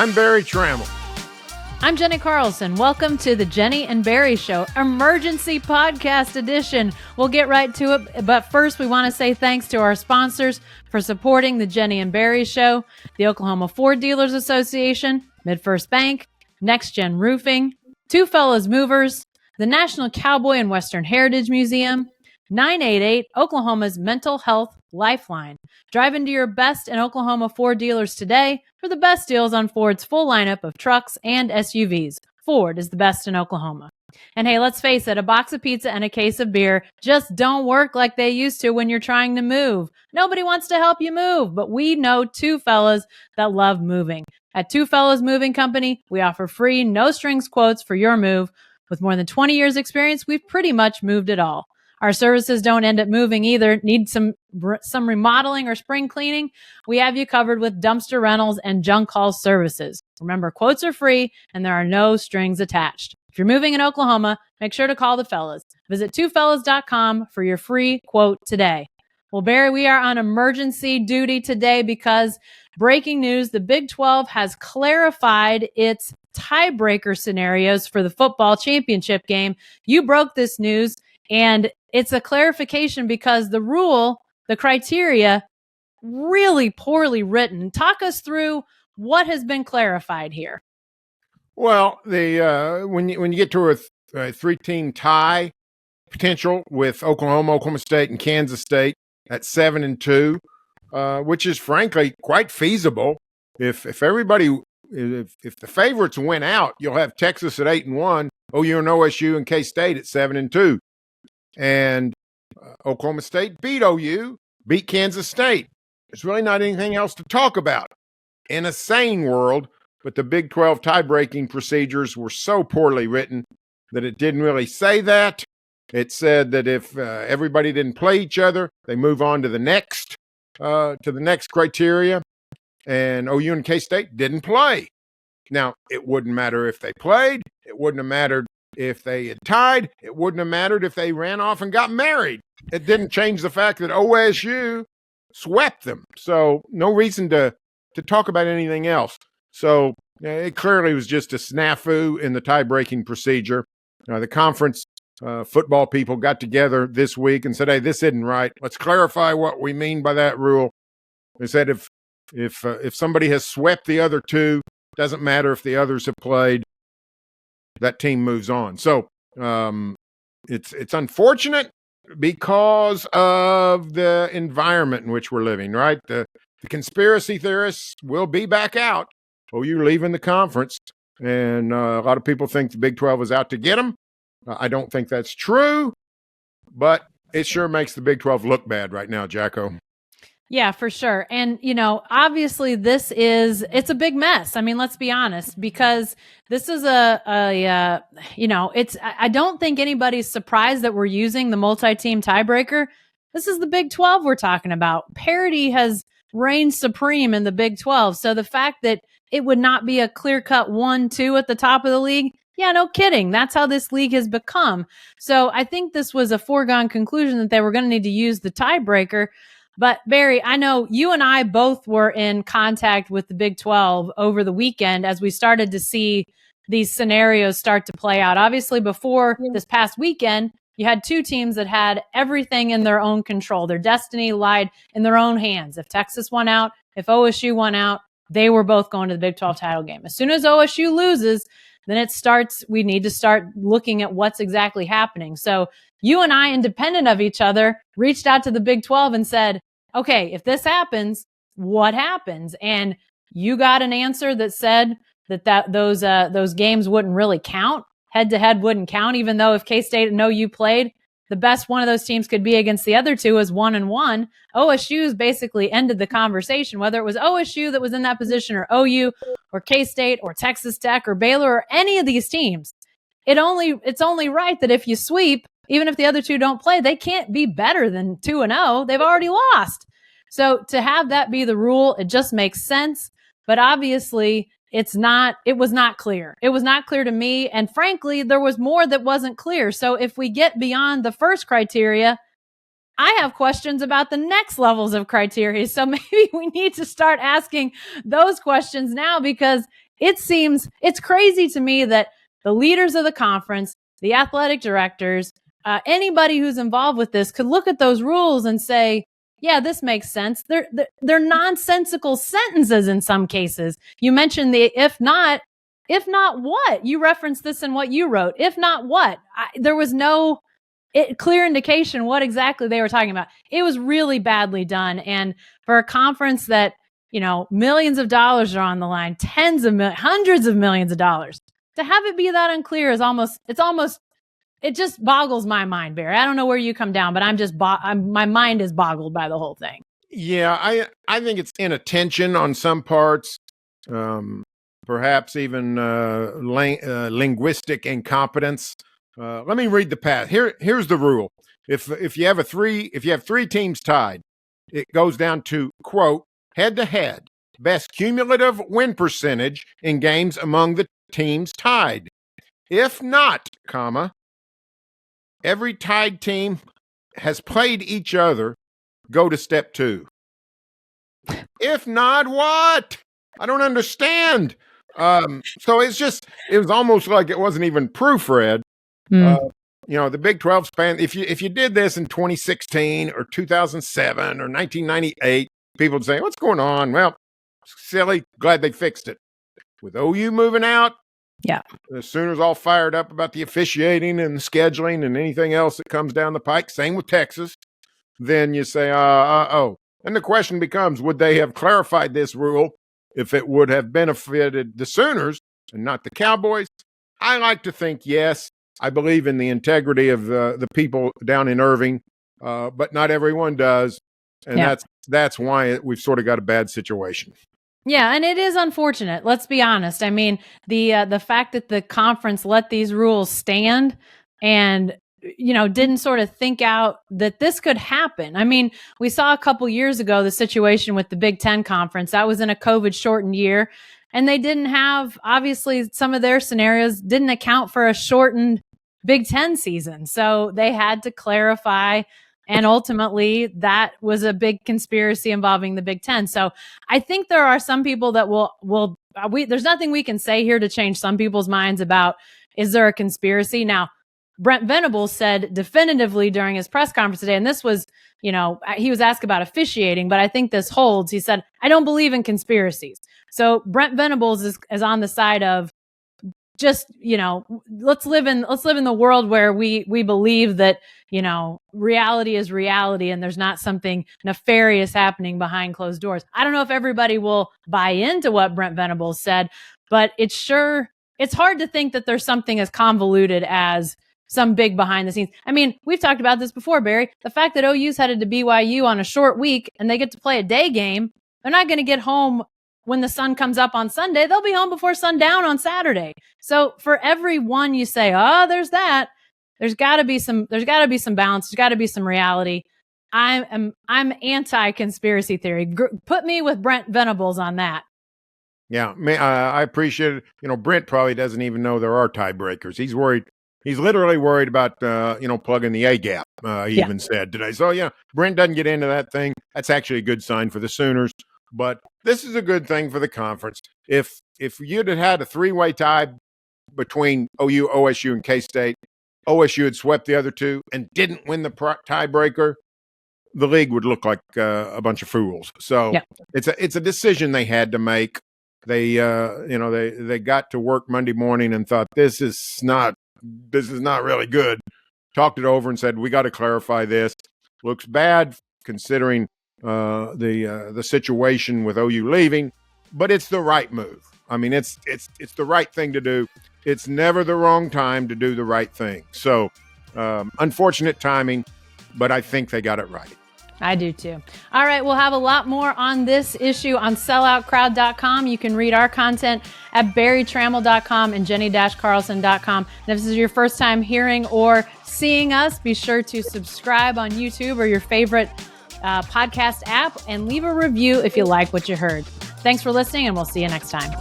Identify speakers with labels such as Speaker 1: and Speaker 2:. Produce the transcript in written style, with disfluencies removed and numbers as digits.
Speaker 1: I'm Barry Tramel.
Speaker 2: I'm Jenni Carlson. Welcome to the Jenni and Berry Show, emergency podcast edition. We'll get right to it, but first we want to say thanks to our sponsors for supporting the Jenni and Berry Show: the Oklahoma Ford Dealers Association, MidFirst Bank, Next Gen Roofing, Two Fellas Movers, the National Cowboy and Western Heritage Museum, 988 Oklahoma's Mental Health Lifeline. Drive into your best in Oklahoma Ford dealers today for the best deals on Ford's full lineup of trucks and SUVs. Ford is the best in Oklahoma. And hey, let's face it, a box of pizza and a case of beer just don't work like they used to when you're trying to move. Nobody wants to help you move, but we know two fellas that love moving. At Two Fellas Moving Company, we offer free, no-strings quotes for your move. With more than 20 years experience, we've pretty much moved it all. Our services don't end at moving either. Need some remodeling or spring cleaning? We have you covered with dumpster rentals and junk haul services. Remember, quotes are free and there are no strings attached. If you're moving in Oklahoma, make sure to call the fellas. Visit twofellas.com for your free quote today. Well, Barry, we are on emergency duty today because breaking news, the Big 12 has clarified its tiebreaker scenarios for the football championship game. You broke this news, and it's a clarification because the rule, the criteria, really poorly written. Talk us through what has been clarified here.
Speaker 1: Well, when you get to a three-team tie potential with Oklahoma, Oklahoma State, and Kansas State at 7-2, which is frankly quite feasible. If the favorites win out, you'll have Texas at 8-1, OU and OSU and K-State at 7-2. And Oklahoma State beat OU, beat Kansas State. There's really not anything else to talk about in a sane world, but the Big 12 tie-breaking procedures were so poorly written that it didn't really say that. It said that if everybody didn't play each other, they move on to the next criteria, and OU and K-State didn't play. Now, it wouldn't matter if they played. It wouldn't have mattered if they had tied. It wouldn't have mattered if they ran off and got married. It didn't change the fact that OSU swept them. So no reason to talk about anything else. So it clearly was just a snafu in the tie-breaking procedure. The conference football people got together this week and said, hey, this isn't right. Let's clarify what we mean by that rule. They said if somebody has swept the other two, doesn't matter if the others have played, that team moves on. So it's unfortunate because of the environment in which we're living, right? The conspiracy theorists will be back out. OU leaving the conference, and a lot of people think the Big 12 is out to get them. I don't think that's true, but it sure makes the Big 12 look bad right now, Jacko.
Speaker 2: Yeah, for sure. And, obviously it's a big mess. I mean, let's be honest, because this is I don't think anybody's surprised that we're using the multi-team tiebreaker. This is the Big 12 we're talking about. Parity has reigned supreme in the Big 12. So the fact that it would not be a clear-cut 1-2 at the top of the league, yeah, no kidding. That's how this league has become. So I think this was a foregone conclusion that they were going to need to use the tiebreaker. But Barry, I know you and I both were in contact with the Big 12 over the weekend as we started to see these scenarios start to play out. Obviously, before this past weekend, you had two teams that had everything in their own control. Their destiny lied in their own hands. If Texas won out, if OSU won out, they were both going to the Big 12 title game. As soon as OSU loses, then we need to start looking at what's exactly happening. So you and I, independent of each other, reached out to the Big 12 and said, okay, if this happens, what happens? And you got an answer that said that those games wouldn't really count. Head-to-head wouldn't count, even though if K-State and OU played, the best one of those teams could be against the other two is 1-1. OSU's basically ended the conversation, whether it was OSU that was in that position or OU or K-State or Texas Tech or Baylor or any of these teams. It's only right that if you sweep, even if the other two don't play, they can't be better than 2-0. They've already lost. So to have that be the rule, it just makes sense. But obviously, it was not clear. It was not clear to me. And frankly, there was more that wasn't clear. So if we get beyond the first criteria, I have questions about the next levels of criteria. So maybe we need to start asking those questions now, because it's crazy to me that the leaders of the conference, the athletic directors, anybody who's involved with this could look at those rules and say, yeah, this makes sense. They're nonsensical sentences in some cases. You mentioned the if not what? You referenced this in what you wrote. If not what? There was no clear indication what exactly they were talking about. It was really badly done. And for a conference that, millions of dollars are on the line, hundreds of millions of dollars, to have it be that unclear it just boggles my mind, Barry. I don't know where you come down, but my mind is boggled by the whole thing.
Speaker 1: Yeah, I think it's inattention on some parts, perhaps even linguistic incompetence. Let me read the path. Here's the rule. If you have three teams tied, it goes down to, quote, head to head, best cumulative win percentage in games among the teams tied. If not, comma, every tied team has played each other, go to step 2. If not, what? I don't understand. So it was almost like it wasn't even proofread. The Big 12 span, if you did this in 2016 or 2007 or 1998, people would say, what's going on? Well, silly, glad they fixed it. With OU moving out,
Speaker 2: yeah,
Speaker 1: the Sooners all fired up about the officiating and the scheduling and anything else that comes down the pike. Same with Texas. Then you say, and the question becomes, would they have clarified this rule if it would have benefited the Sooners and not the Cowboys? I like to think yes. I believe in the integrity of the people down in Irving, but not everyone does, and that's why we've sort of got a bad situation.
Speaker 2: Yeah, and it is unfortunate. Let's be honest. I mean, the fact that the conference let these rules stand and didn't sort of think out that this could happen. I mean, we saw a couple years ago the situation with the Big Ten conference. That was in a COVID shortened year, and they didn't have, obviously, some of their scenarios didn't account for a shortened Big Ten season. So they had to clarify. And ultimately, that was a big conspiracy involving the Big Ten. So I think there are some people that there's nothing we can say here to change some people's minds about, is there a conspiracy? Now, Brent Venables said definitively during his press conference today, and this was, he was asked about officiating, but I think this holds. He said, I don't believe in conspiracies. So Brent Venables is on the side of just, let's live in the world where we believe that, reality is reality and there's not something nefarious happening behind closed doors. I don't know if everybody will buy into what Brent Venables said, but it's hard to think that there's something as convoluted as some big behind the scenes. I mean, we've talked about this before, Barry. The fact that OU's headed to BYU on a short week and they get to play a day game, they're not going to get home when the sun comes up on Sunday. They'll be home before sundown on Saturday. So for every one you say, there's that, there's got to be some balance. There's got to be some reality. I'm anti-conspiracy theory. Put me with Brent Venables on that.
Speaker 1: Yeah, I appreciate it. Brent probably doesn't even know there are tiebreakers. He's worried. He's literally worried about, plugging the A gap, he even said today. So, Brent doesn't get into that thing. That's actually a good sign for the Sooners. But this is a good thing for the conference. If you'd had a 3-way tie between OU, OSU, and K-State, OSU had swept the other two and didn't win the tiebreaker, the league would look like a bunch of fools. So it's a decision they had to make. They got to work Monday morning and thought this is not really good. Talked it over and said, we got to clarify this. Looks bad considering the situation with OU leaving, but it's the right move. I mean, it's the right thing to do. It's never the wrong time to do the right thing. So unfortunate timing, but I think they got it right.
Speaker 2: I do too. All right, we'll have a lot more on this issue on selloutcrowd.com. You can read our content at barrytramel.com and jenny-carlson.com. And if this is your first time hearing or seeing us, be sure to subscribe on YouTube or your favorite podcast app and leave a review if you like what you heard. Thanks for listening, and we'll see you next time.